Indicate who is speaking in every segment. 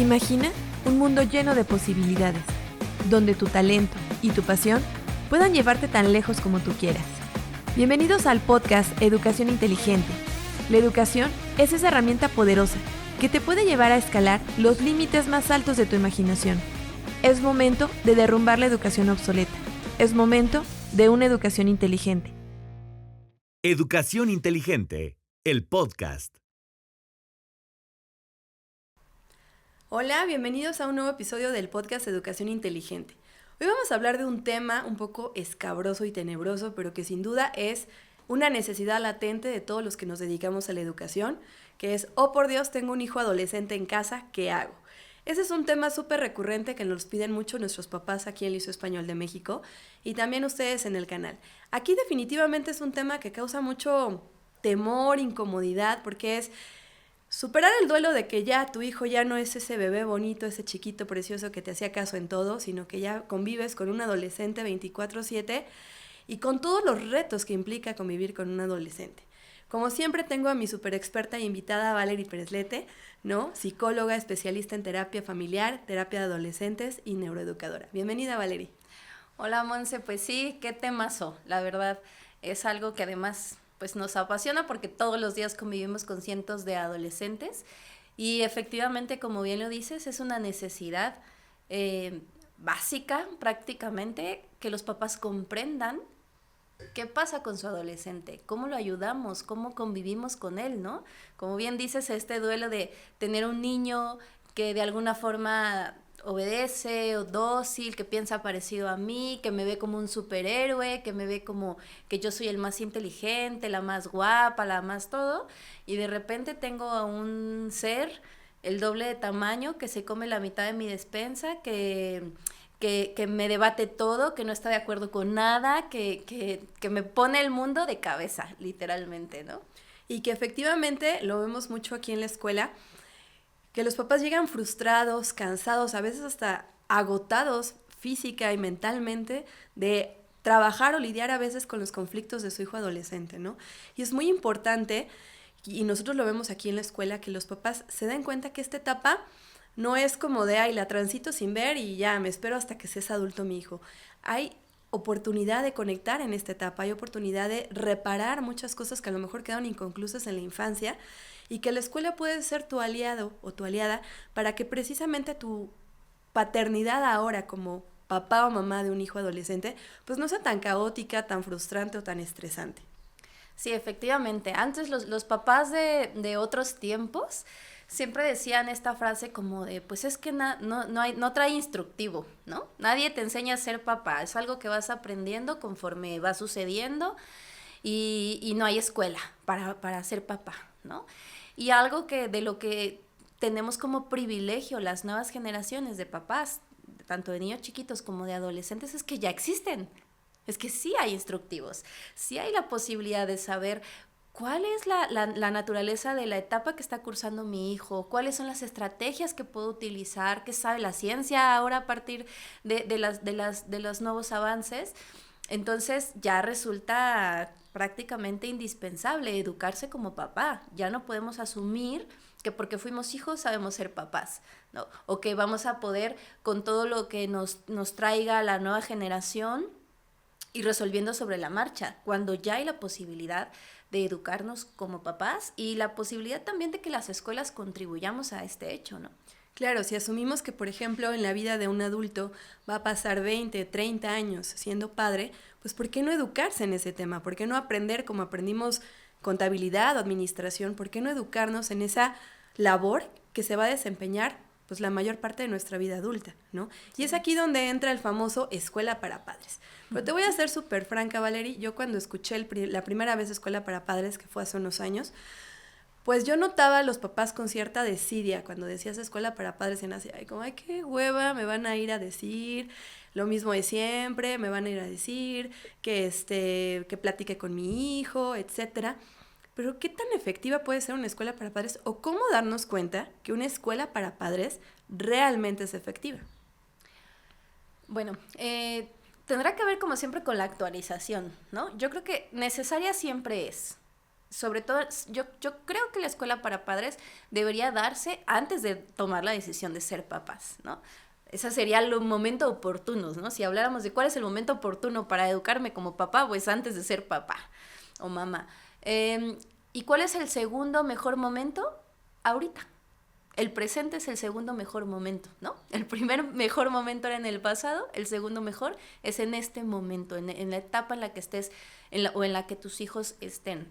Speaker 1: Imagina un mundo lleno de posibilidades, donde tu talento y tu pasión puedan llevarte tan lejos como tú quieras. Bienvenidos al podcast Educación Inteligente. La educación es esa herramienta poderosa que te puede llevar a escalar los límites más altos de tu imaginación. Es momento de derrumbar la educación obsoleta. Es momento de una educación inteligente.
Speaker 2: Educación Inteligente, el podcast.
Speaker 1: Hola, bienvenidos a un nuevo episodio del podcast Educación Inteligente. Hoy vamos a hablar de un tema un poco escabroso y tenebroso, pero que sin duda es una necesidad latente de todos los que nos dedicamos a la educación, que es, oh por Dios, tengo un hijo adolescente en casa, ¿qué hago? Ese es un tema súper recurrente que nos piden mucho nuestros papás aquí en Liceo Español de México y también ustedes en el canal. Aquí definitivamente es un tema que causa mucho temor, incomodidad, porque es superar el duelo de que ya tu hijo ya no es ese bebé bonito, ese chiquito precioso que te hacía caso en todo, sino que ya convives con un adolescente 24/7 y con todos los retos que implica convivir con un adolescente. Como siempre tengo a mi super experta e invitada Valerie Pereslete, ¿no? Psicóloga, especialista en terapia familiar, terapia de adolescentes y neuroeducadora. Bienvenida, Valerie.
Speaker 3: Hola, Monse, pues sí, qué temazo, la verdad, es algo que además pues nos apasiona porque todos los días convivimos con cientos de adolescentes y efectivamente, como bien lo dices, es una necesidad básica prácticamente que los papás comprendan qué pasa con su adolescente, cómo lo ayudamos, cómo convivimos con él, ¿no? Como bien dices, este duelo de tener un niño que de alguna forma obedece o dócil, que piensa parecido a mí, que me ve como un superhéroe, que me ve como que yo soy el más inteligente, la más guapa, la más todo, y de repente tengo a un ser el doble de tamaño que se come la mitad de mi despensa, que me debate todo, que no está de acuerdo con nada, que me pone el mundo de cabeza, literalmente, ¿no?
Speaker 1: Y que efectivamente lo vemos mucho aquí en la escuela, que los papás llegan frustrados, cansados, a veces hasta agotados física y mentalmente de trabajar o lidiar a veces con los conflictos de su hijo adolescente, ¿no? Y es muy importante, y nosotros lo vemos aquí en la escuela, que los papás se den cuenta que esta etapa no es como de, ay, la transito sin ver y ya, me espero hasta que seas adulto mi hijo. Hay oportunidad de conectar en esta etapa, hay oportunidad de reparar muchas cosas que a lo mejor quedaron inconclusas en la infancia y que la escuela puede ser tu aliado o tu aliada para que precisamente tu paternidad ahora como papá o mamá de un hijo adolescente pues no sea tan caótica, tan frustrante o tan estresante.
Speaker 3: Sí, efectivamente. Antes los papás de otros tiempos siempre decían esta frase como de, pues es que no trae instructivo, ¿no? Nadie te enseña a ser papá, es algo que vas aprendiendo conforme va sucediendo y no hay escuela para ser papá, ¿no? Y algo que de lo que tenemos como privilegio las nuevas generaciones de papás, tanto de niños chiquitos como de adolescentes, es que ya existen. Es que sí hay instructivos, sí hay la posibilidad de saber cuál es la naturaleza de la etapa que está cursando mi hijo, cuáles son las estrategias que puedo utilizar, qué sabe la ciencia ahora a partir de los nuevos avances. Entonces ya resulta prácticamente indispensable educarse como papá. Ya no podemos asumir que porque fuimos hijos sabemos ser papás, ¿no? O que vamos a poder con todo lo que nos traiga la nueva generación y resolviendo sobre la marcha, cuando ya hay la posibilidad de educarnos como papás y la posibilidad también de que las escuelas contribuyamos a este hecho, ¿no?
Speaker 1: Claro, si asumimos que, por ejemplo, en la vida de un adulto va a pasar 20, 30 años siendo padre, pues ¿por qué no educarse en ese tema? ¿Por qué no aprender como aprendimos contabilidad o administración? ¿Por qué no educarnos en esa labor que se va a desempeñar pues la mayor parte de nuestra vida adulta, ¿no? Y es aquí donde entra el famoso escuela para padres. Pero te voy a ser súper franca, Valerie, yo cuando escuché la primera vez escuela para padres, que fue hace unos años, pues yo notaba a los papás con cierta desidia cuando decías escuela para padres en Asia, como, ay, qué hueva, me van a ir a decir lo mismo de siempre, me van a ir a decir que platique con mi hijo, etcétera. Pero ¿qué tan efectiva puede ser una escuela para padres o cómo darnos cuenta que una escuela para padres realmente es efectiva?
Speaker 3: Bueno, tendrá que ver como siempre con la actualización, ¿no? Yo creo que necesaria siempre es. Sobre todo, yo creo que la escuela para padres debería darse antes de tomar la decisión de ser papás, ¿no? Ese sería el momento oportuno, ¿no? Si habláramos de cuál es el momento oportuno para educarme como papá, pues antes de ser papá o mamá. ¿Y cuál es el segundo mejor momento? Ahorita. El presente es el segundo mejor momento, ¿no? El primer mejor momento era en el pasado, el segundo mejor es en este momento, en la etapa en la que estés o en la que tus hijos estén.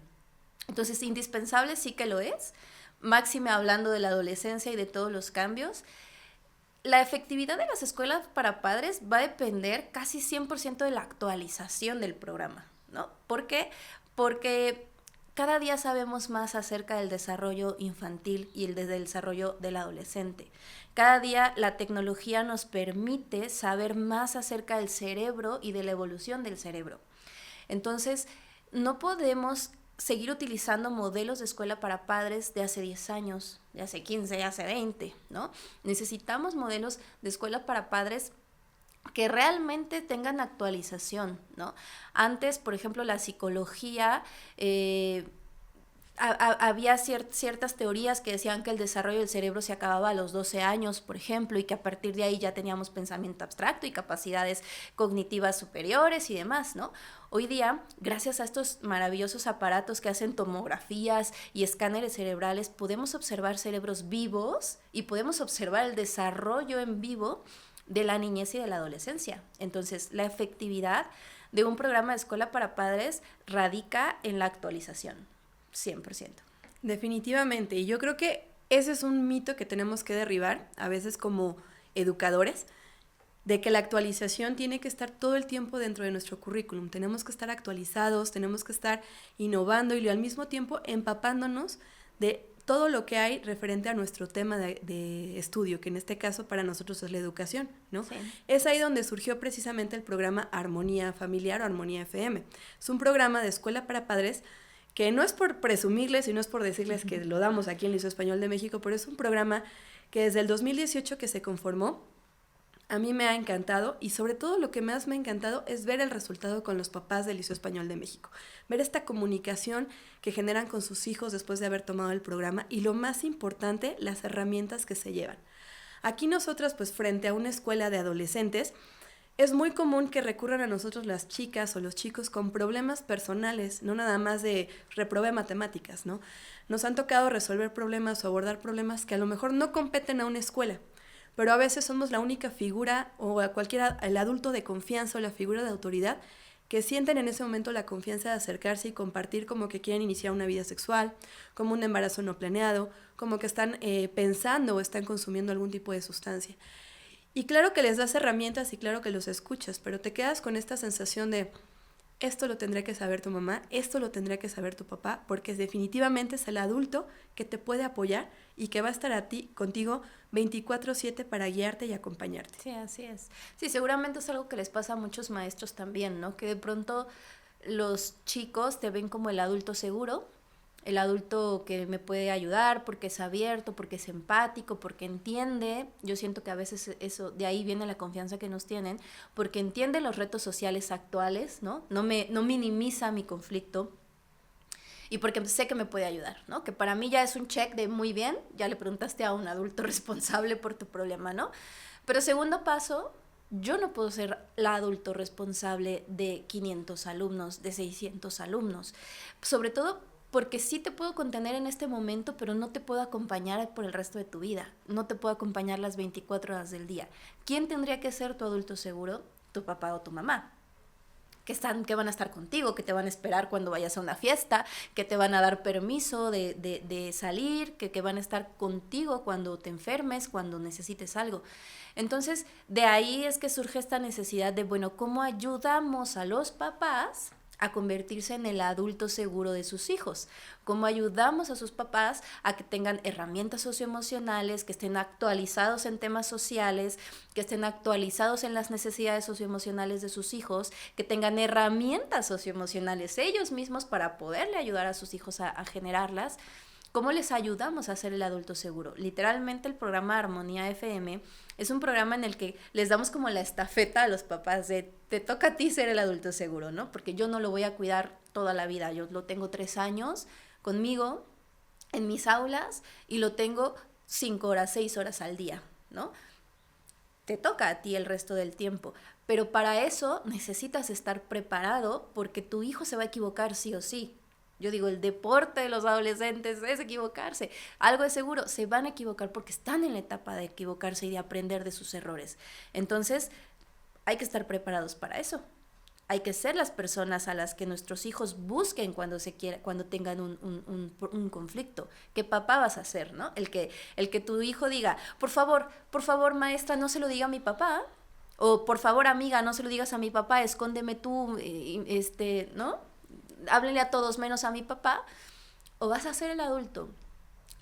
Speaker 3: Entonces, indispensable sí que lo es, máxime hablando de la adolescencia y de todos los cambios. La efectividad de las escuelas para padres va a depender casi 100% de la actualización del programa, ¿no? ¿Por qué? Porque cada día sabemos más acerca del desarrollo infantil y el desarrollo del adolescente. Cada día la tecnología nos permite saber más acerca del cerebro y de la evolución del cerebro. Entonces, no podemos seguir utilizando modelos de escuela para padres de hace 10 años, de hace 15, de hace 20, ¿no? Necesitamos modelos de escuela para padres que realmente tengan actualización, ¿no? Antes, por ejemplo, la psicología, había ciertas teorías que decían que el desarrollo del cerebro se acababa a los 12 años, por ejemplo, y que a partir de ahí ya teníamos pensamiento abstracto y capacidades cognitivas superiores y demás, ¿no? Hoy día, gracias a estos maravillosos aparatos que hacen tomografías y escáneres cerebrales, podemos observar cerebros vivos y podemos observar el desarrollo en vivo de la niñez y de la adolescencia. Entonces, la efectividad de un programa de escuela para padres radica en la actualización, 100%.
Speaker 1: Definitivamente, y yo creo que ese es un mito que tenemos que derribar, a veces como educadores, de que la actualización tiene que estar todo el tiempo dentro de nuestro currículum. Tenemos que estar actualizados, tenemos que estar innovando y al mismo tiempo empapándonos de todo lo que hay referente a nuestro tema de estudio, que en este caso para nosotros es la educación, ¿no?
Speaker 3: Sí.
Speaker 1: Es ahí donde surgió precisamente el programa Armonía Familiar o Armonía FM. Es un programa de escuela para padres que no es por presumirles y no es por decirles que lo damos aquí en Liceo Español de México, pero es un programa que desde el 2018 que se conformó, a mí me ha encantado y sobre todo lo que más me ha encantado es ver el resultado con los papás del Liceo Español de México, ver esta comunicación que generan con sus hijos después de haber tomado el programa y lo más importante, las herramientas que se llevan. Aquí nosotras, pues frente a una escuela de adolescentes, es muy común que recurran a nosotros las chicas o los chicos con problemas personales, no nada más de reprobé matemáticas, ¿no? Nos han tocado resolver problemas o abordar problemas que a lo mejor no competen a una escuela, pero a veces somos la única figura o el adulto de confianza o la figura de autoridad que sienten en ese momento la confianza de acercarse y compartir como que quieren iniciar una vida sexual, como un embarazo no planeado, como que están pensando o están consumiendo algún tipo de sustancia. Y claro que les das herramientas y claro que los escuchas, pero te quedas con esta sensación de esto lo tendría que saber tu mamá, esto lo tendría que saber tu papá, porque definitivamente es el adulto que te puede apoyar y que va a estar contigo 24/7 para guiarte y acompañarte.
Speaker 3: Sí, así es. Sí, seguramente es algo que les pasa a muchos maestros también, ¿no? Que de pronto los chicos te ven como el adulto seguro, el adulto que me puede ayudar porque es abierto, porque es empático, porque entiende. Yo siento que a veces eso, de ahí viene la confianza que nos tienen, porque entiende los retos sociales actuales, ¿no? No minimiza mi conflicto y porque sé que me puede ayudar, ¿no? Que para mí ya es un check de muy bien, ya le preguntaste a un adulto responsable por tu problema, ¿no? Pero segundo paso, yo no puedo ser la adulto responsable de 500 alumnos, de 600 alumnos, sobre todo porque sí te puedo contener en este momento, pero no te puedo acompañar por el resto de tu vida. No te puedo acompañar las 24 horas del día. ¿Quién tendría que ser tu adulto seguro? Tu papá o tu mamá. Que van a estar contigo, que te van a esperar cuando vayas a una fiesta, que te van a dar permiso de salir, que van a estar contigo cuando te enfermes, cuando necesites algo. Entonces, de ahí es que surge esta necesidad de, bueno, ¿cómo ayudamos a los papás a convertirse en el adulto seguro de sus hijos? ¿Cómo ayudamos a sus papás a que tengan herramientas socioemocionales, que estén actualizados en temas sociales, que estén actualizados en las necesidades socioemocionales de sus hijos, que tengan herramientas socioemocionales ellos mismos para poderle ayudar a sus hijos a generarlas? ¿Cómo les ayudamos a ser el adulto seguro? Literalmente el programa Armonía FM es un programa en el que les damos como la estafeta a los papás de te toca a ti ser el adulto seguro, ¿no? Porque yo no lo voy a cuidar toda la vida, yo lo tengo 3 años conmigo en mis aulas y lo tengo 5 horas, 6 horas al día, ¿no? Te toca a ti el resto del tiempo, pero para eso necesitas estar preparado porque tu hijo se va a equivocar sí o sí. Yo digo, el deporte de los adolescentes es equivocarse. Algo es seguro, se van a equivocar porque están en la etapa de equivocarse y de aprender de sus errores. Entonces, hay que estar preparados para eso. Hay que ser las personas a las que nuestros hijos busquen cuando tengan un conflicto. ¿Qué papá vas a hacer, no? El que tu hijo diga, por favor, maestra, no se lo diga a mi papá. O por favor, amiga, no se lo digas a mi papá, escóndeme tú, ¿no? Háblenle a todos menos a mi papá. O vas a ser el adulto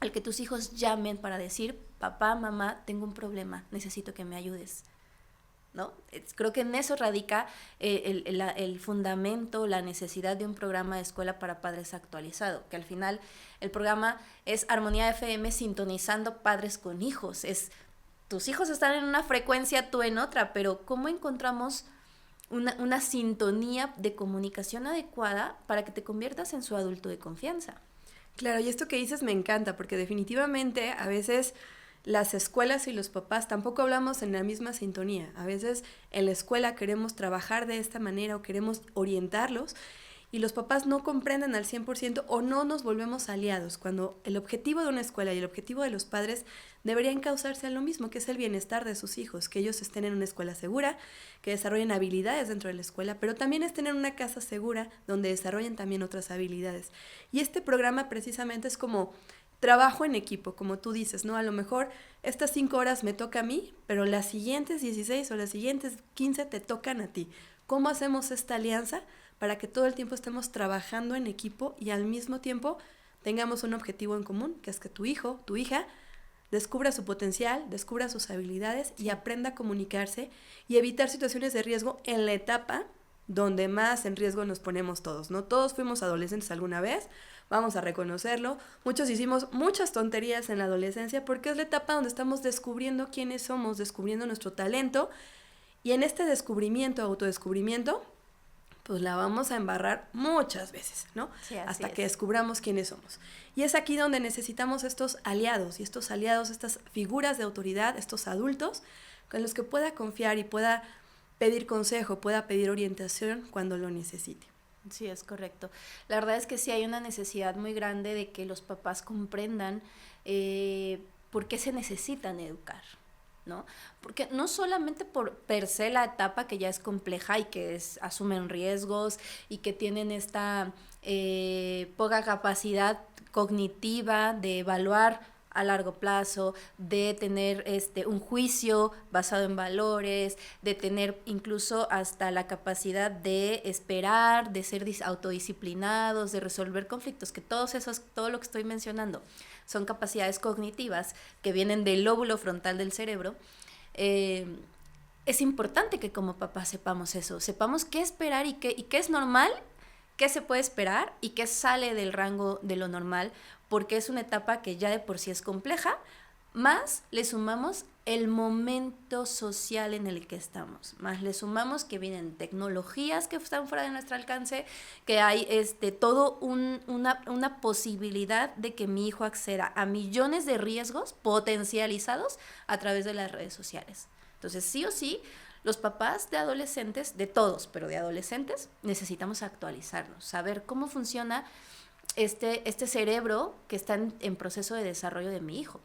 Speaker 3: al que tus hijos llamen para decir, papá, mamá, tengo un problema, necesito que me ayudes, ¿no? Creo que en eso radica el fundamento, la necesidad de un programa de escuela para padres actualizado, que al final el programa es Armonía FM sintonizando padres con hijos. Tus hijos están en una frecuencia, tú en otra, pero ¿cómo encontramos una sintonía de comunicación adecuada para que te conviertas en su adulto de confianza?
Speaker 1: Claro, y esto que dices me encanta, porque definitivamente a veces las escuelas y los papás tampoco hablamos en la misma sintonía. A veces en la escuela queremos trabajar de esta manera o queremos orientarlos y los papás no comprenden al 100% o no nos volvemos aliados, cuando el objetivo de una escuela y el objetivo de los padres deberían causarse a lo mismo, que es el bienestar de sus hijos, que ellos estén en una escuela segura, que desarrollen habilidades dentro de la escuela, pero también estén en una casa segura donde desarrollen también otras habilidades. Y este programa precisamente es como trabajo en equipo, como tú dices, ¿no? A lo mejor estas 5 horas me toca a mí, pero las siguientes 16 o las siguientes 15 te tocan a ti. ¿Cómo hacemos esta alianza para que todo el tiempo estemos trabajando en equipo y al mismo tiempo tengamos un objetivo en común, que es que tu hijo, tu hija, descubra su potencial, descubra sus habilidades y aprenda a comunicarse y evitar situaciones de riesgo en la etapa donde más en riesgo nos ponemos todos, ¿no? Todos fuimos adolescentes alguna vez, vamos a reconocerlo. Muchos hicimos muchas tonterías en la adolescencia porque es la etapa donde estamos descubriendo quiénes somos, descubriendo nuestro talento, y en este descubrimiento, autodescubrimiento, pues la vamos a embarrar muchas veces, ¿no?
Speaker 3: Sí,
Speaker 1: hasta que descubramos quiénes somos. Y es aquí donde necesitamos estos aliados, estas figuras de autoridad, estos adultos con los que pueda confiar y pueda pedir consejo, pueda pedir orientación cuando lo necesite.
Speaker 3: Sí, es correcto. La verdad es que sí hay una necesidad muy grande de que los papás comprendan por qué se necesitan educar, ¿no? Porque no solamente por per se la etapa que ya es compleja y que asumen riesgos y que tienen esta poca capacidad cognitiva de evaluar a largo plazo, de tener un juicio basado en valores, de tener incluso hasta la capacidad de esperar, de ser autodisciplinados, de resolver conflictos, que todo lo que estoy mencionando son capacidades cognitivas que vienen del lóbulo frontal del cerebro. Es importante que como papás sepamos eso, sepamos qué esperar y qué es normal, qué se puede esperar y qué sale del rango de lo normal, porque es una etapa que ya de por sí es compleja, más le sumamos el momento social en el que estamos, más le sumamos que vienen tecnologías que están fuera de nuestro alcance, que hay todo una posibilidad de que mi hijo acceda a millones de riesgos potencializados a través de las redes sociales. Entonces, sí o sí, los papás de adolescentes, de todos, pero de adolescentes, necesitamos actualizarnos, saber cómo funciona este cerebro que está en proceso de desarrollo de mi hijo.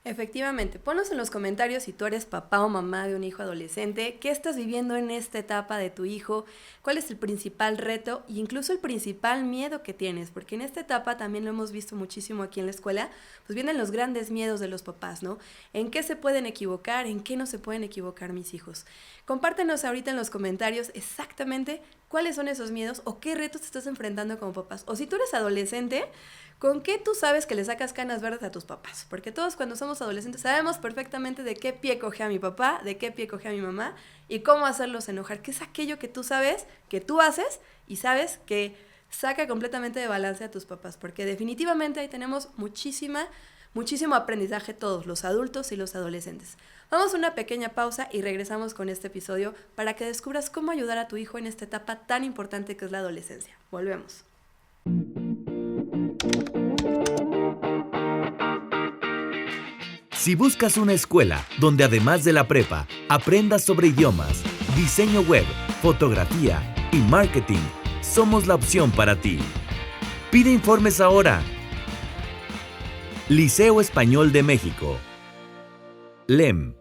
Speaker 1: Efectivamente, ponnos en los comentarios si tú eres papá o mamá de un hijo adolescente, qué estás viviendo en esta etapa de tu hijo, cuál es el principal reto e incluso el principal miedo que tienes, porque en esta etapa también lo hemos visto muchísimo aquí en la escuela, pues vienen los grandes miedos de los papás, ¿no? ¿En qué se pueden equivocar? ¿En qué no se pueden equivocar mis hijos? Compártenos ahorita en los comentarios exactamente cuáles son esos miedos o qué retos te estás enfrentando como papás. O si tú eres adolescente, ¿con qué tú sabes que le sacas canas verdes a tus papás? Porque todos cuando somos adolescentes sabemos perfectamente de qué pie coge a mi papá, de qué pie coge a mi mamá y cómo hacerlos enojar, que es aquello que tú sabes, que tú haces y sabes que saca completamente de balance a tus papás, porque definitivamente ahí tenemos muchísimo aprendizaje todos, los adultos y los adolescentes. Vamos a una pequeña pausa y regresamos con este episodio para que descubras cómo ayudar a tu hijo en esta etapa tan importante que es la adolescencia. Volvemos.
Speaker 2: Si buscas una escuela donde además de la prepa aprendas sobre idiomas, diseño web, fotografía y marketing, somos la opción para ti. Pide informes ahora. Liceo Español de México. LEM.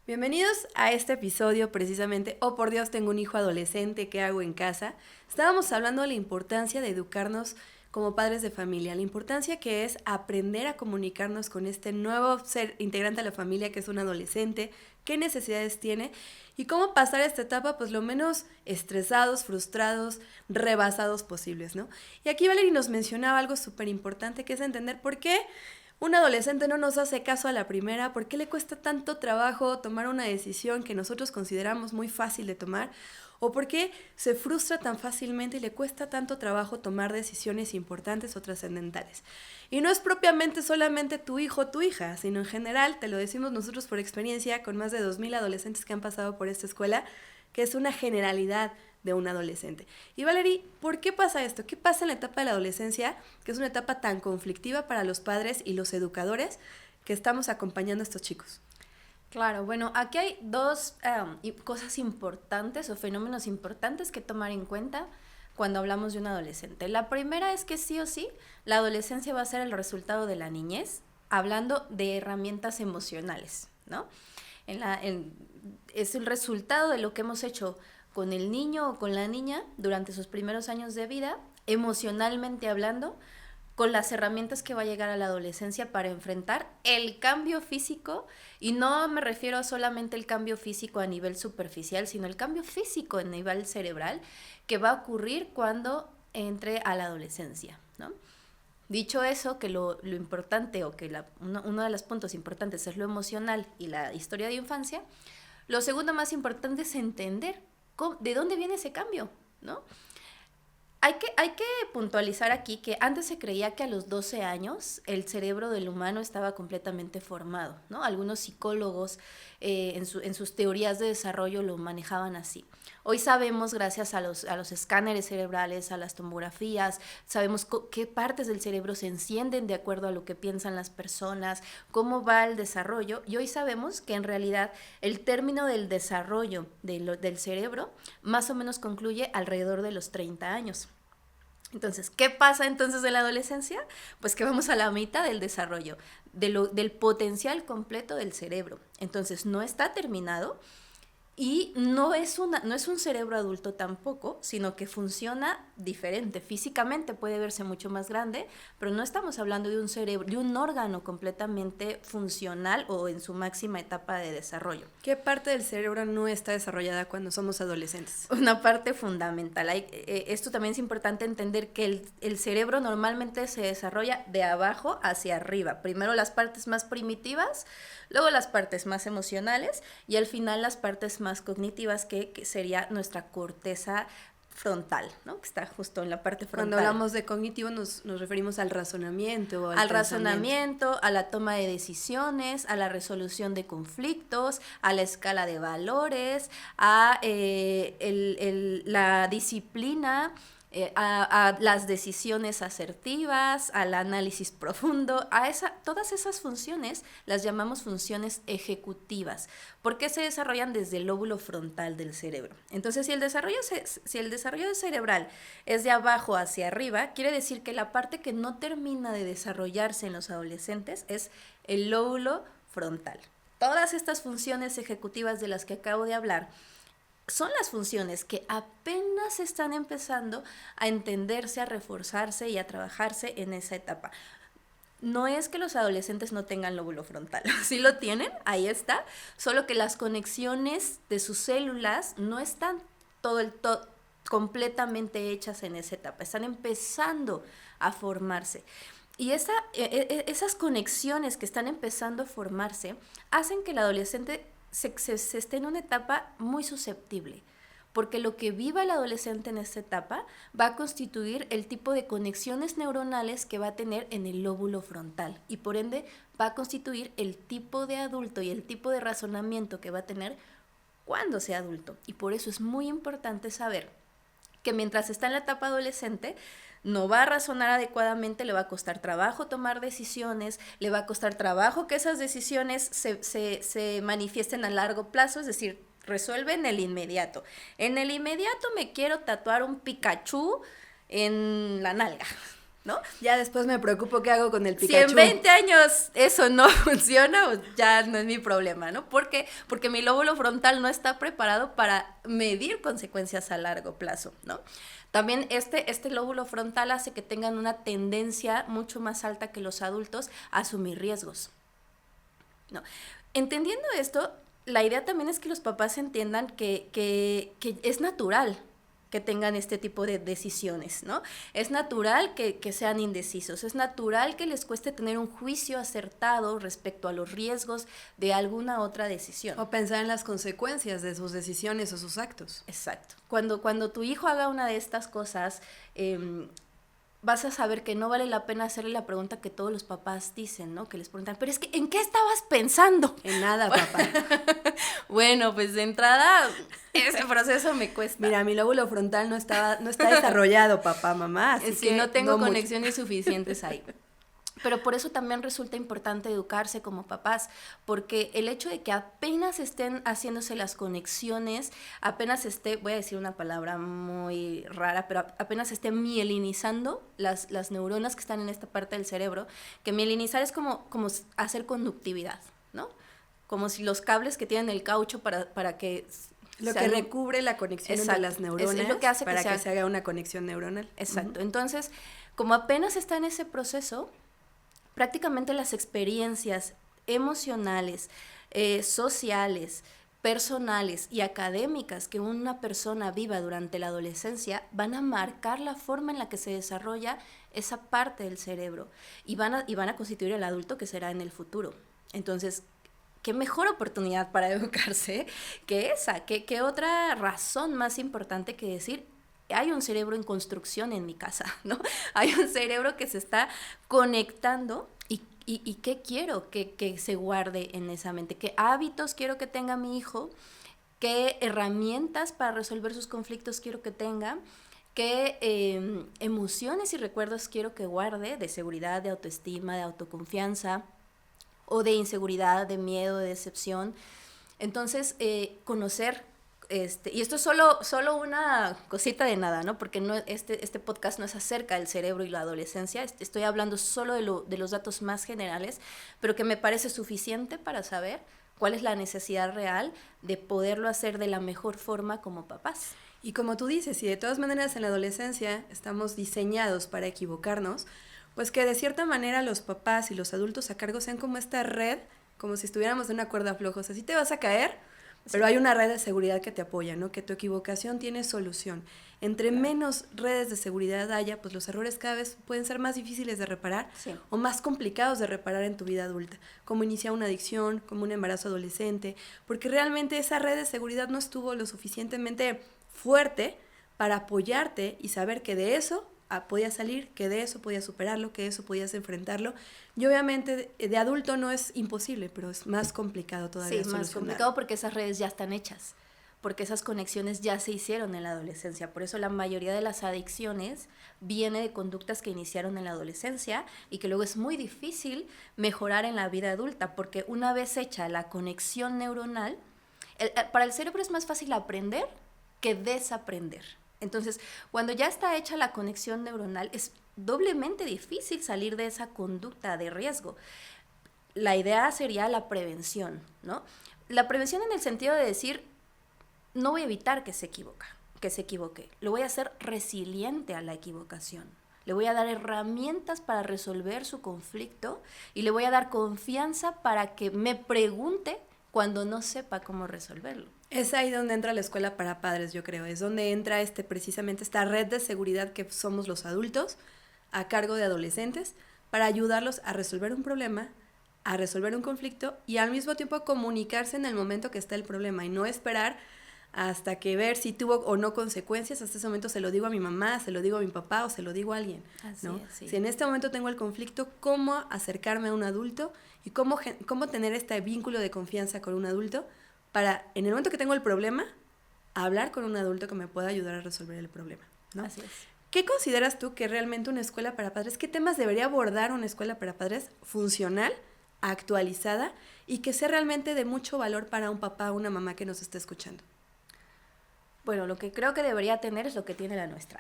Speaker 1: Bienvenidos a este episodio precisamente, oh por Dios, tengo un hijo adolescente, ¿qué hago en casa? Estábamos hablando de la importancia de educarnos como padres de familia, la importancia que es aprender a comunicarnos con este nuevo ser integrante de la familia que es un adolescente, qué necesidades tiene y cómo pasar esta etapa pues lo menos estresados, frustrados, rebasados posibles, ¿no? Y aquí Valerie nos mencionaba algo súper importante que es entender por qué un adolescente no nos hace caso a la primera, por qué le cuesta tanto trabajo tomar una decisión que nosotros consideramos muy fácil de tomar, o por qué se frustra tan fácilmente y le cuesta tanto trabajo tomar decisiones importantes o trascendentales. Y no es propiamente solamente tu hijo o tu hija, sino en general, te lo decimos nosotros por experiencia, con más de 2,000 adolescentes que han pasado por esta escuela, que es una generalidad de un adolescente. Y Valerie, ¿por qué pasa esto? ¿Qué pasa en la etapa de la adolescencia, que es una etapa tan conflictiva para los padres y los educadores que estamos acompañando a estos chicos?
Speaker 3: Claro, bueno, aquí hay dos cosas importantes o fenómenos importantes que tomar en cuenta cuando hablamos de un adolescente. La primera es que sí o sí, la adolescencia va a ser el resultado de la niñez, hablando de herramientas emocionales, ¿no? Es el resultado de lo que hemos hecho con el niño o con la niña durante sus primeros años de vida, emocionalmente hablando, con las herramientas que va a llegar a la adolescencia para enfrentar el cambio físico, y no me refiero solamente al cambio físico a nivel superficial, sino el cambio físico a nivel cerebral que va a ocurrir cuando entre a la adolescencia, ¿no? Dicho eso, que lo importante o que uno de los puntos importantes es lo emocional y la historia de infancia, lo segundo más importante es entender de dónde viene ese cambio, ¿no? Hay que puntualizar aquí que antes se creía que a los 12 años el cerebro del humano estaba completamente formado, ¿no? Algunos psicólogos en sus teorías de desarrollo lo manejaban así. Hoy sabemos, gracias a los escáneres cerebrales, a las tomografías, sabemos qué partes del cerebro se encienden de acuerdo a lo que piensan las personas, cómo va el desarrollo, y hoy sabemos que en realidad el término del desarrollo del cerebro más o menos concluye alrededor de los 30 años. Entonces, ¿qué pasa entonces en la adolescencia? Pues que vamos a la mitad del desarrollo, del potencial completo del cerebro. Entonces, no está terminado y no es un cerebro adulto tampoco, sino que funciona diferente. Físicamente puede verse mucho más grande, pero no estamos hablando de un cerebro, de un órgano completamente funcional o en su máxima etapa de desarrollo.
Speaker 1: ¿Qué parte del cerebro no está desarrollada cuando somos adolescentes?
Speaker 3: Una parte fundamental. Esto también es importante entender que el cerebro normalmente se desarrolla de abajo hacia arriba. Primero las partes más primitivas, luego las partes más emocionales y al final las partes más cognitivas, que sería nuestra corteza frontal, ¿no? Que está justo en la parte frontal.
Speaker 1: Cuando hablamos de cognitivo nos referimos al razonamiento.
Speaker 3: Al razonamiento, a la toma de decisiones, a la resolución de conflictos, a la escala de valores, a la disciplina, a las decisiones asertivas, al análisis profundo, todas esas funciones las llamamos funciones ejecutivas, porque se desarrollan desde el lóbulo frontal del cerebro. Entonces, si el desarrollo cerebral es de abajo hacia arriba, quiere decir que la parte que no termina de desarrollarse en los adolescentes es el lóbulo frontal. Todas estas funciones ejecutivas de las que acabo de hablar son las funciones que apenas están empezando a entenderse, a reforzarse y a trabajarse en esa etapa. No es que los adolescentes no tengan lóbulo frontal, sí lo tienen, ahí está, solo que las conexiones de sus células no están completamente hechas en esa etapa, están empezando a formarse. Y esas conexiones que están empezando a formarse hacen que el adolescente se esté en una etapa muy susceptible, porque lo que viva el adolescente en esta etapa va a constituir el tipo de conexiones neuronales que va a tener en el lóbulo frontal y por ende va a constituir el tipo de adulto y el tipo de razonamiento que va a tener cuando sea adulto. Y por eso es muy importante saber que mientras está en la etapa adolescente, no va a razonar adecuadamente, le va a costar trabajo tomar decisiones, le va a costar trabajo que esas decisiones se manifiesten a largo plazo, es decir, resuelve en el inmediato. En el inmediato me quiero tatuar un Pikachu en la nalga, ¿no?
Speaker 1: Ya después me preocupo qué hago con el Pikachu.
Speaker 3: Si en 20 años eso no funciona, pues ya no es mi problema, ¿no? ¿Por qué? Porque mi lóbulo frontal no está preparado para medir consecuencias a largo plazo, ¿no? También este lóbulo frontal hace que tengan una tendencia mucho más alta que los adultos a asumir riesgos, ¿no? Entendiendo esto, la idea también es que los papás entiendan que es natural que tengan este tipo de decisiones, ¿no? Es natural que sean indecisos, es natural que les cueste tener un juicio acertado respecto a los riesgos de alguna otra decisión.
Speaker 1: O pensar en las consecuencias de sus decisiones o sus actos.
Speaker 3: Exacto. Cuando tu hijo haga una de estas cosas, vas a saber que no vale la pena hacerle la pregunta que todos los papás dicen, ¿no? Que les preguntan, pero es que, ¿en qué estabas pensando?
Speaker 1: En nada, papá.
Speaker 3: Bueno, pues de entrada, ese proceso me cuesta.
Speaker 1: Mira, mi lóbulo frontal no está desarrollado, papá, mamá, así
Speaker 3: si
Speaker 1: que
Speaker 3: no tengo
Speaker 1: no
Speaker 3: conexiones suficientes ahí. Pero por eso también resulta importante educarse como papás, porque el hecho de que apenas estén haciéndose las conexiones, apenas voy a decir una palabra muy rara, pero apenas esté mielinizando las neuronas que están en esta parte del cerebro, que mielinizar es como hacer conductividad, ¿no? Como si los cables que tienen el caucho para que...
Speaker 1: Lo que recubre la conexión entre las neuronas
Speaker 3: es lo que hace
Speaker 1: para que se haga una conexión neuronal.
Speaker 3: Exacto. Entonces, como apenas está en ese proceso, prácticamente las experiencias emocionales, sociales, personales y académicas que una persona viva durante la adolescencia van a marcar la forma en la que se desarrolla esa parte del cerebro y van a constituir el adulto que será en el futuro. Entonces, ¿qué mejor oportunidad para educarse que esa? ¿Qué otra razón más importante que decir? Hay un cerebro en construcción en mi casa, ¿no? Hay un cerebro que se está conectando y ¿qué quiero que se guarde en esa mente? ¿Qué hábitos quiero que tenga mi hijo? ¿Qué herramientas para resolver sus conflictos quiero que tenga? ¿Qué emociones y recuerdos quiero que guarde de seguridad, de autoestima, de autoconfianza o de inseguridad, de miedo, de decepción? Entonces, conocer... y esto es solo una cosita de nada, ¿no? Porque no, este podcast no es acerca del cerebro y la adolescencia, estoy hablando solo de los datos más generales, pero que me parece suficiente para saber cuál es la necesidad real de poderlo hacer de la mejor forma como papás.
Speaker 1: Y como tú dices, si de todas maneras en la adolescencia estamos diseñados para equivocarnos, pues que de cierta manera los papás y los adultos a cargo sean como esta red, como si estuviéramos en una cuerda floja, o sea, sí te vas a caer, pero hay una red de seguridad que te apoya, ¿no? Que tu equivocación tiene solución. Entre menos redes de seguridad haya, pues los errores cada vez pueden ser más difíciles de reparar o más complicados de reparar en tu vida adulta, como iniciar una adicción, como un embarazo adolescente, porque realmente esa red de seguridad no estuvo lo suficientemente fuerte para apoyarte y saber que de eso podías salir, que de eso podías superarlo, que de eso podías enfrentarlo. Y obviamente de adulto no es imposible, pero es más complicado todavía.
Speaker 3: Sí, es más complicado porque esas redes ya están hechas, porque esas conexiones ya se hicieron en la adolescencia. Por eso la mayoría de las adicciones viene de conductas que iniciaron en la adolescencia y que luego es muy difícil mejorar en la vida adulta, porque una vez hecha la conexión neuronal, para el cerebro es más fácil aprender que desaprender. Entonces, cuando ya está hecha la conexión neuronal, es doblemente difícil salir de esa conducta de riesgo. La idea sería la prevención, ¿no? La prevención en el sentido de decir, no voy a evitar que se equivoque, lo voy a hacer resiliente a la equivocación. Le voy a dar herramientas para resolver su conflicto y le voy a dar confianza para que me pregunte cuando no sepa cómo resolverlo.
Speaker 1: Es ahí donde entra la escuela para padres, yo creo. Es donde entra precisamente esta red de seguridad que somos los adultos a cargo de adolescentes para ayudarlos a resolver un problema, a resolver un conflicto y al mismo tiempo a comunicarse en el momento que está el problema y no esperar hasta que ver si tuvo o no consecuencias. Hasta ese momento se lo digo a mi mamá, se lo digo a mi papá o se lo digo a alguien, ¿no?
Speaker 3: Así es, sí.
Speaker 1: Si en este momento tengo el conflicto, ¿cómo acercarme a un adulto y cómo tener este vínculo de confianza con un adulto para, en el momento que tengo el problema, hablar con un adulto que me pueda ayudar a resolver el problema, ¿no?
Speaker 3: Así es.
Speaker 1: ¿Qué consideras tú que realmente una escuela para padres, qué temas debería abordar una escuela para padres funcional, actualizada y que sea realmente de mucho valor para un papá o una mamá que nos esté escuchando?
Speaker 3: Bueno, lo que creo que debería tener es lo que tiene la nuestra.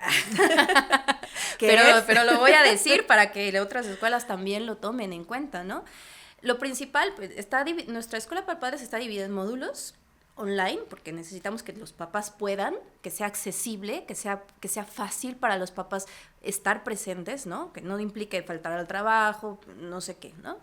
Speaker 1: ¿Qué es?
Speaker 3: Pero lo voy a decir para que otras escuelas también lo tomen en cuenta, ¿no? Lo principal, pues, nuestra escuela para padres está dividida en módulos online, porque necesitamos que los papás puedan, que sea accesible, que sea fácil para los papás estar presentes, ¿no? Que no implique faltar al trabajo, no sé qué, ¿no?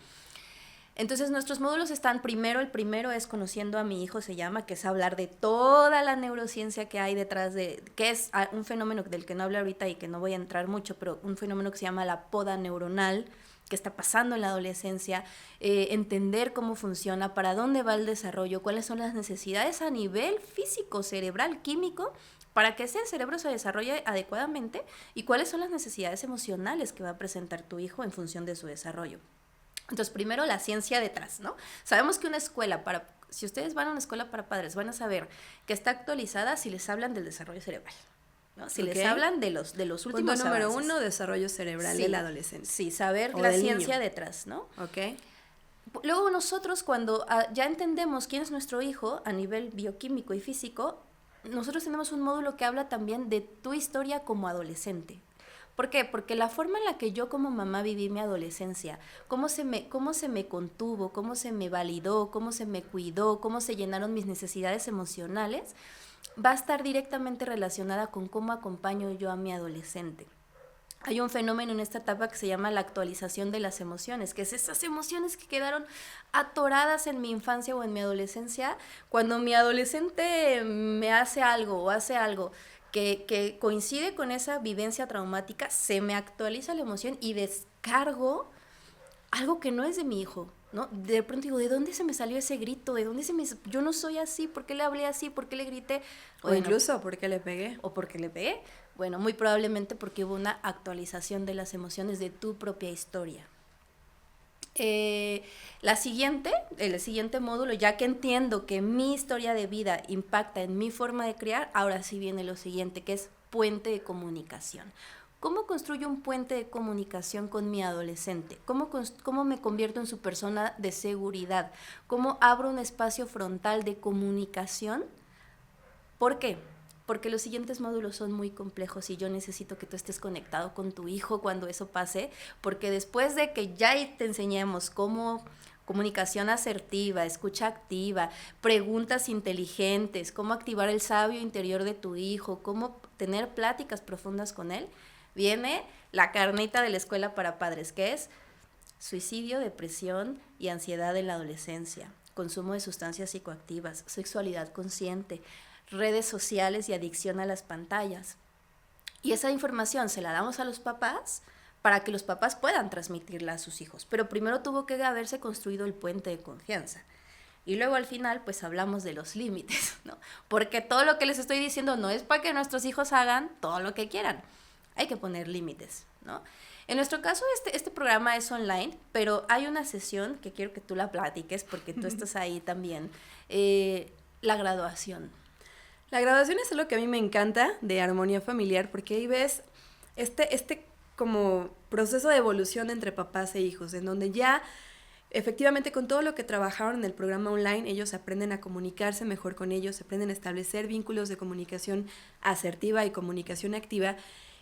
Speaker 3: Entonces nuestros módulos están el primero es Conociendo a mi hijo, se llama, que es hablar de toda la neurociencia que hay detrás que es un fenómeno del que no hablo ahorita y que no voy a entrar mucho, pero un fenómeno que se llama la poda neuronal, que está pasando en la adolescencia, entender cómo funciona, para dónde va el desarrollo, cuáles son las necesidades a nivel físico, cerebral, químico, para que ese cerebro se desarrolle adecuadamente y cuáles son las necesidades emocionales que va a presentar tu hijo en función de su desarrollo. Entonces, primero la ciencia detrás, ¿no? Sabemos que una escuela si ustedes van a una escuela para padres, van a saber que está actualizada si les hablan del desarrollo cerebral, ¿no? Si les hablan de los últimos
Speaker 1: Punto número
Speaker 3: avances.
Speaker 1: 1, desarrollo cerebral del adolescente.
Speaker 3: Sí, saber
Speaker 1: o
Speaker 3: la
Speaker 1: del
Speaker 3: ciencia
Speaker 1: niño.
Speaker 3: detrás, ¿no?
Speaker 1: Ok.
Speaker 3: Luego nosotros cuando ya entendemos quién es nuestro hijo a nivel bioquímico y físico, nosotros tenemos un módulo que habla también de tu historia como adolescente. ¿Por qué? Porque la forma en la que yo como mamá viví mi adolescencia, cómo se me contuvo, cómo se me validó, cómo se me cuidó, cómo se llenaron mis necesidades emocionales, va a estar directamente relacionada con cómo acompaño yo a mi adolescente. Hay un fenómeno en esta etapa que se llama la actualización de las emociones, que es esas emociones que quedaron atoradas en mi infancia o en mi adolescencia. Cuando mi adolescente me hace algo o hace algo que coincide con esa vivencia traumática, se me actualiza la emoción y descargo algo que no es de mi hijo, ¿no? De pronto digo, ¿de dónde se me salió ese grito? Yo no soy así, ¿por qué le hablé así? ¿Por qué le grité?
Speaker 1: O incluso, ¿por qué le pegué?
Speaker 3: O porque le pegué. Bueno, muy probablemente porque hubo una actualización de las emociones de tu propia historia. El siguiente módulo, ya que entiendo que mi historia de vida impacta en mi forma de criar, ahora sí viene lo siguiente, que es puente de comunicación. ¿Cómo construyo un puente de comunicación con mi adolescente? ¿Cómo me convierto en su persona de seguridad? ¿Cómo abro un espacio frontal de comunicación? ¿Por qué? Porque los siguientes módulos son muy complejos y yo necesito que tú estés conectado con tu hijo cuando eso pase, porque después de que ya te enseñemos cómo comunicación asertiva, escucha activa, preguntas inteligentes, cómo activar el sabio interior de tu hijo, cómo tener pláticas profundas con él, viene la carnita de la escuela para padres, que es suicidio, depresión y ansiedad en la adolescencia, consumo de sustancias psicoactivas, sexualidad consciente, redes sociales y adicción a las pantallas. Y esa información se la damos a los papás para que los papás puedan transmitirla a sus hijos. Pero primero tuvo que haberse construido el puente de confianza. Y luego al final pues hablamos de los límites, ¿no? Porque todo lo que les estoy diciendo no es para que nuestros hijos hagan todo lo que quieran. Hay que poner límites, ¿no? En nuestro caso este programa es online, pero hay una sesión que quiero que tú la platiques porque tú estás ahí también, la graduación.
Speaker 1: La graduación es algo que a mí me encanta de armonía familiar porque ahí ves este como proceso de evolución entre papás e hijos, en donde ya efectivamente con todo lo que trabajaron en el programa online, ellos aprenden a comunicarse mejor con ellos, aprenden a establecer vínculos de comunicación asertiva y comunicación activa.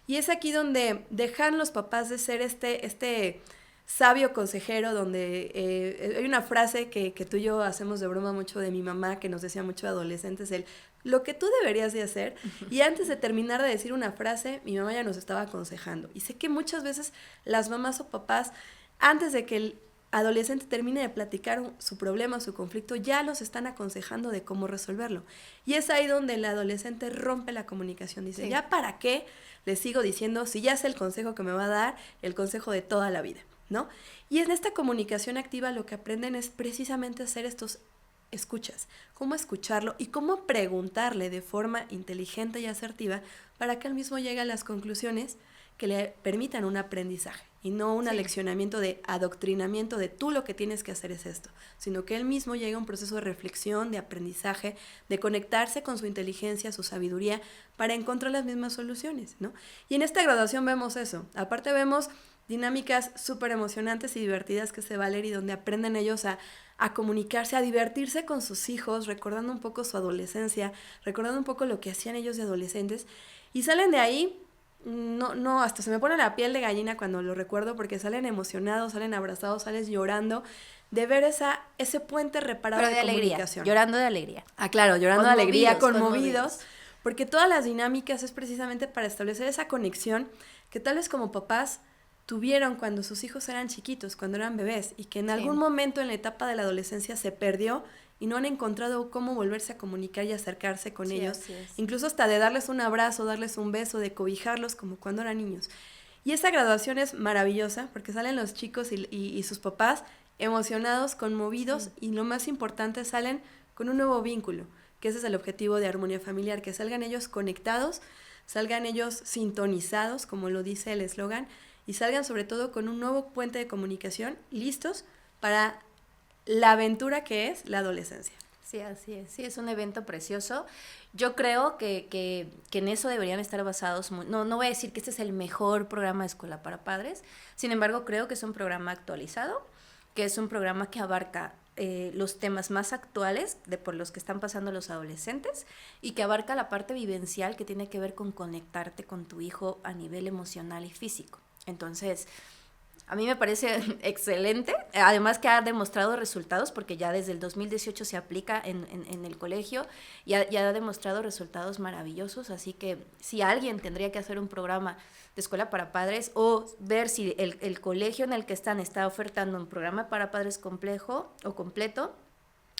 Speaker 1: Y es aquí donde dejan los papás de ser este sabio consejero, donde hay una frase que tú y yo hacemos de broma mucho de mi mamá, que nos decía mucho de adolescentes, lo que tú deberías de hacer, y antes de terminar de decir una frase, mi mamá ya nos estaba aconsejando. Y sé que muchas veces las mamás o papás, antes de que el adolescente termine de platicar su problema, su conflicto, ya los están aconsejando de cómo resolverlo. Y es ahí donde el adolescente rompe la comunicación. Dice, sí, ¿ya para qué le sigo diciendo si ya sé el consejo que me va a dar, el consejo de toda la vida, ¿no? Y en esta comunicación activa lo que aprenden es precisamente hacer estos escuchas, cómo escucharlo y cómo preguntarle de forma inteligente y asertiva para que él mismo llegue a las conclusiones que le permitan un aprendizaje y no un aleccionamiento de adoctrinamiento de tú lo que tienes que hacer es esto, sino que él mismo llegue a un proceso de reflexión, de aprendizaje, de conectarse con su inteligencia, su sabiduría, para encontrar las mismas soluciones, ¿no? Y en esta graduación vemos eso. Aparte vemos dinámicas súper emocionantes y divertidas que se va a leer y donde aprenden ellos a comunicarse, a divertirse con sus hijos, recordando un poco su adolescencia, recordando un poco lo que hacían ellos de adolescentes, y salen de ahí. No, hasta se me pone la piel de gallina cuando lo recuerdo porque salen emocionados, salen abrazados, salen llorando de ver ese puente reparado de comunicación.
Speaker 3: Llorando de alegría.
Speaker 1: Ah, claro, llorando de alegría,
Speaker 3: conmovidos.
Speaker 1: Porque todas las dinámicas es precisamente para establecer esa conexión que tal vez como papás tuvieron cuando sus hijos eran chiquitos, cuando eran bebés, y que en algún momento en la etapa de la adolescencia se perdió y no han encontrado cómo volverse a comunicar y acercarse con ellos, incluso hasta de darles un abrazo, darles un beso, de cobijarlos como cuando eran niños. Y esa graduación es maravillosa porque salen los chicos y sus papás emocionados, conmovidos, y lo más importante, salen con un nuevo vínculo, que ese es el objetivo de Armonía Familiar, que salgan ellos conectados, salgan ellos sintonizados, como lo dice el eslogan, y salgan sobre todo con un nuevo puente de comunicación, listos para la aventura que es la adolescencia.
Speaker 3: Sí, así es. Sí, es un evento precioso. Yo creo que en eso deberían estar basados. No voy a decir que este es el mejor programa de escuela para padres. Sin embargo, creo que es un programa actualizado, que es un programa que abarca los temas más actuales por los que están pasando los adolescentes y que abarca la parte vivencial que tiene que ver con conectarte con tu hijo a nivel emocional y físico. Entonces, a mí me parece excelente, además que ha demostrado resultados, porque ya desde el 2018 se aplica en el colegio y ha demostrado resultados maravillosos, así que si alguien tendría que hacer un programa de escuela para padres o ver si el colegio en el que están está ofertando un programa para padres complejo o completo,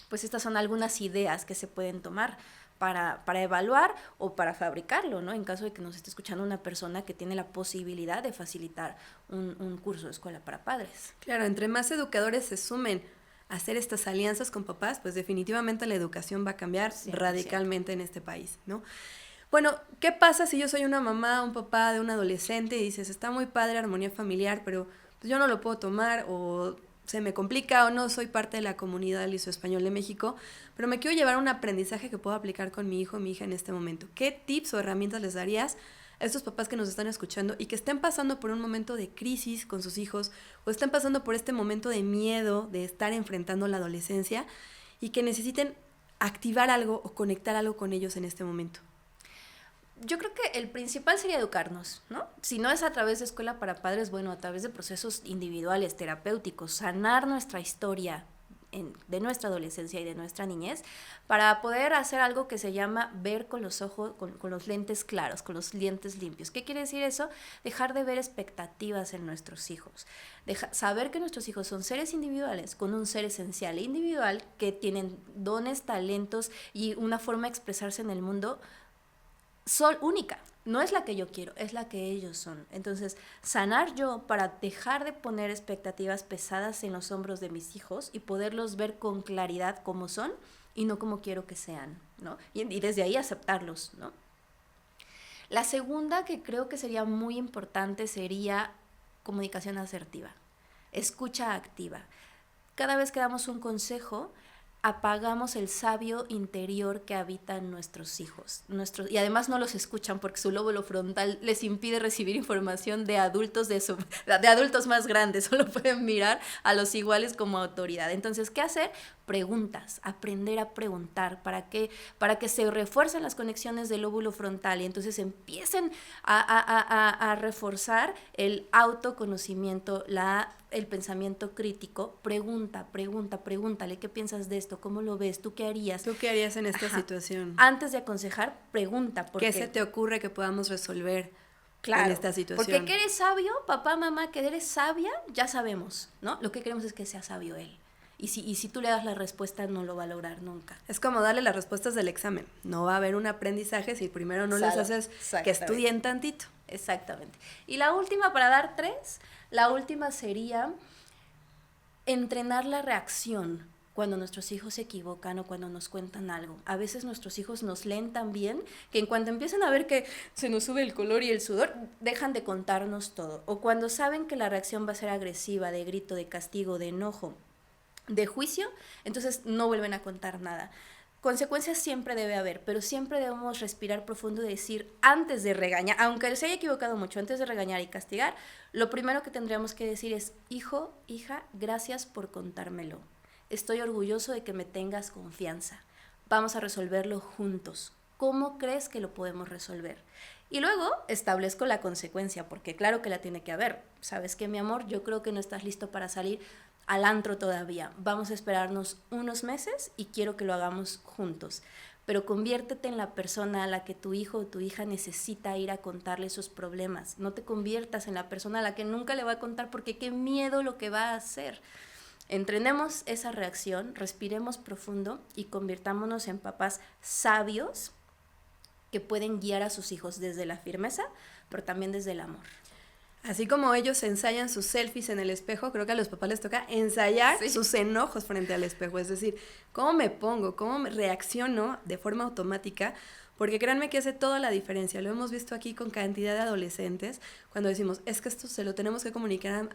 Speaker 3: pues estas son algunas ideas que se pueden tomar para evaluar o para fabricarlo, ¿no? En caso de que nos esté escuchando una persona que tiene la posibilidad de facilitar un curso de escuela para padres.
Speaker 1: Claro, entre más educadores se sumen a hacer estas alianzas con papás, pues definitivamente la educación va a cambiar radicalmente en este país, ¿no? Bueno, ¿qué pasa si yo soy una mamá, un papá de un adolescente y dices, está muy padre Armonía Familiar, pero pues yo no lo puedo tomar o se me complica o no soy parte de la comunidad liso-español de México, pero me quiero llevar un aprendizaje que puedo aplicar con mi hijo o mi hija en este momento? ¿Qué tips o herramientas les darías a estos papás que nos están escuchando y que estén pasando por un momento de crisis con sus hijos o estén pasando por este momento de miedo de estar enfrentando la adolescencia y que necesiten activar algo o conectar algo con ellos en este momento?
Speaker 3: Yo creo que el principal sería educarnos, ¿no? Si no es a través de escuela para padres, bueno, a través de procesos individuales, terapéuticos, sanar nuestra historia de nuestra adolescencia y de nuestra niñez, para poder hacer algo que se llama ver con los ojos, con los lentes claros, con los lentes limpios. ¿Qué quiere decir eso? Dejar de ver expectativas en nuestros hijos. Saber que nuestros hijos son seres individuales, con un ser esencial e individual, que tienen dones, talentos y una forma de expresarse en el mundo única. No es la que yo quiero, es la que ellos son. Entonces, sanar yo para dejar de poner expectativas pesadas en los hombros de mis hijos y poderlos ver con claridad como son y no como quiero que sean, ¿no? Y desde ahí aceptarlos, ¿no? La segunda, que creo que sería muy importante, sería comunicación asertiva, escucha activa. Cada vez que damos un consejo, apagamos el sabio interior que habita en nuestros hijos. Y además no los escuchan porque su lóbulo frontal les impide recibir información de adultos de adultos más grandes. Solo pueden mirar a los iguales como autoridad. Entonces, ¿qué hacer? Preguntas, aprender a preguntar para que se refuercen las conexiones del lóbulo frontal y entonces empiecen a reforzar el autoconocimiento, el pensamiento crítico. Pregúntale, ¿qué piensas de esto? ¿Cómo lo ves? ¿Tú qué harías?
Speaker 1: ¿Tú qué harías en esta situación?
Speaker 3: Antes de aconsejar, pregunta.
Speaker 1: ¿Qué se te ocurre que podamos resolver en esta situación?
Speaker 3: Porque que eres sabio, papá, mamá, que eres sabia, ya sabemos, ¿no? Lo que queremos es que sea sabio él. Y si tú le das la respuesta, no lo va a lograr nunca.
Speaker 1: Es como darle las respuestas del examen. No va a haber un aprendizaje si primero no les haces que estudien tantito.
Speaker 3: Exactamente. Y la última, para dar 3, la última sería entrenar la reacción cuando nuestros hijos se equivocan o cuando nos cuentan algo. A veces nuestros hijos nos leen tan bien que en cuanto empiezan a ver que se nos sube el color y el sudor, dejan de contarnos todo. O cuando saben que la reacción va a ser agresiva, de grito, de castigo, de enojo, de juicio, entonces no vuelven a contar nada. Consecuencias siempre debe haber, pero siempre debemos respirar profundo y decir, antes de regañar, aunque se haya equivocado mucho, antes de regañar y castigar, lo primero que tendríamos que decir es, hijo, hija, gracias por contármelo. Estoy orgulloso de que me tengas confianza. Vamos a resolverlo juntos. ¿Cómo crees que lo podemos resolver? Y luego establezco la consecuencia, porque claro que la tiene que haber. ¿Sabes qué, mi amor? Yo creo que no estás listo para salir al antro todavía. Vamos a esperarnos unos meses y quiero que lo hagamos juntos. Pero conviértete en la persona a la que tu hijo o tu hija necesita ir a contarle sus problemas. No te conviertas en la persona a la que nunca le va a contar porque qué miedo lo que va a hacer. Entrenemos esa reacción, respiremos profundo y convirtámonos en papás sabios que pueden guiar a sus hijos desde la firmeza, pero también desde el amor.
Speaker 1: Así como ellos ensayan sus selfies en el espejo, creo que a los papás les toca ensayar sus enojos frente al espejo. Es decir, cómo me pongo, cómo me reacciono de forma automática, porque créanme que hace toda la diferencia. Lo hemos visto aquí con cantidad de adolescentes, cuando decimos, es que esto se lo tenemos que comunicar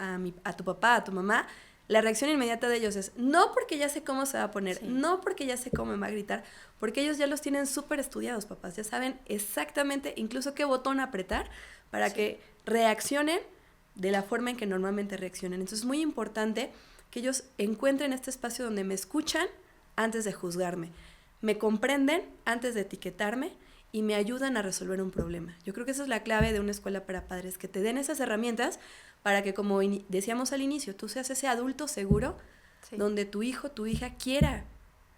Speaker 1: a tu papá, a tu mamá. La reacción inmediata de ellos es, no porque ya sé cómo se va a poner, no porque ya sé cómo me va a gritar, porque ellos ya los tienen súper estudiados, papás. Ya saben exactamente incluso qué botón apretar para que reaccionen de la forma en que normalmente reaccionan. Entonces es muy importante que ellos encuentren este espacio donde me escuchan antes de juzgarme, me comprenden antes de etiquetarme y me ayudan a resolver un problema. Yo creo que esa es la clave de una escuela para padres, que te den esas herramientas para que, como decíamos al inicio, tú seas ese adulto seguro donde tu hijo, tu hija quiera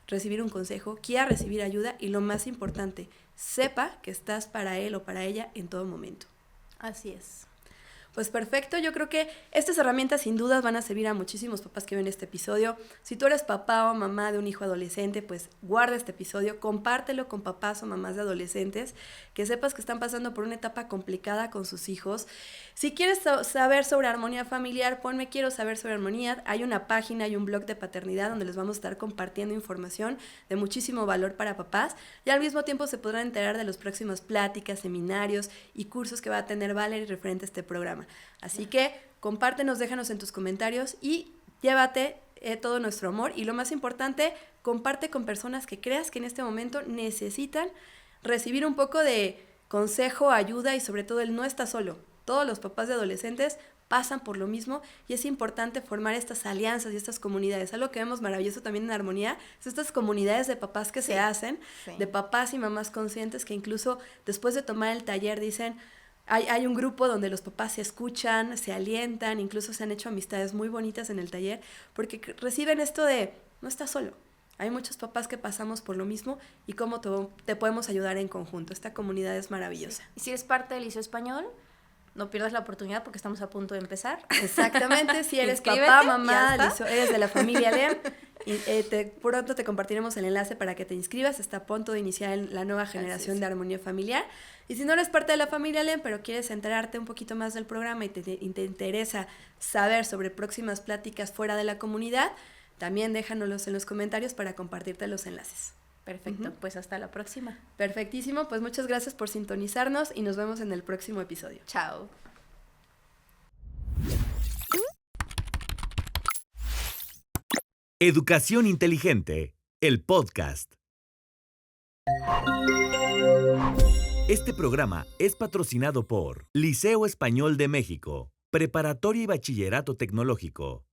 Speaker 1: recibir un consejo, quiera recibir ayuda y lo más importante, sepa que estás para él o para ella en todo momento.
Speaker 3: Así es.
Speaker 1: Pues perfecto, yo creo que estas herramientas sin dudas van a servir a muchísimos papás que ven este episodio. Si tú eres papá o mamá de un hijo adolescente, pues guarda este episodio, compártelo con papás o mamás de adolescentes, que sepas que están pasando por una etapa complicada con sus hijos. Si quieres saber sobre armonía familiar, ponme quiero saber sobre armonía. Hay una página, hay un blog de paternidad donde les vamos a estar compartiendo información de muchísimo valor para papás y al mismo tiempo se podrán enterar de las próximas pláticas, seminarios y cursos que va a tener Valerie referente a este programa. Así que compártenos, déjanos en tus comentarios y llévate todo nuestro amor y lo más importante, comparte con personas que creas que en este momento necesitan recibir un poco de consejo, ayuda y sobre todo el no está solo. Todos los papás de adolescentes pasan por lo mismo y es importante formar estas alianzas y estas comunidades. Algo que vemos maravilloso también en Armonía es estas comunidades de papás que se hacen, de papás y mamás conscientes que incluso después de tomar el taller dicen... Hay un grupo donde los papás se escuchan, se alientan, incluso se han hecho amistades muy bonitas en el taller, porque reciben esto de, no estás solo. Hay muchos papás que pasamos por lo mismo y cómo te podemos ayudar en conjunto. Esta comunidad es maravillosa.
Speaker 3: Y si eres parte del Liceo Español, no pierdas la oportunidad porque estamos a punto de empezar.
Speaker 1: Exactamente, si eres papá, mamá, eres de la familia LEM, y pronto te compartiremos el enlace para que te inscribas. Está a punto de iniciar la nueva generación de Armonía Familiar. Y si no eres parte de la familia LEM, pero quieres enterarte un poquito más del programa y te interesa saber sobre próximas pláticas fuera de la comunidad, también déjanoslos en los comentarios para compartirte los enlaces.
Speaker 3: Perfecto, pues hasta la próxima.
Speaker 1: Perfectísimo, pues muchas gracias por sintonizarnos y nos vemos en el próximo episodio.
Speaker 3: Chao.
Speaker 2: Educación Inteligente, el podcast. Este programa es patrocinado por Liceo Español de México, Preparatoria y Bachillerato Tecnológico.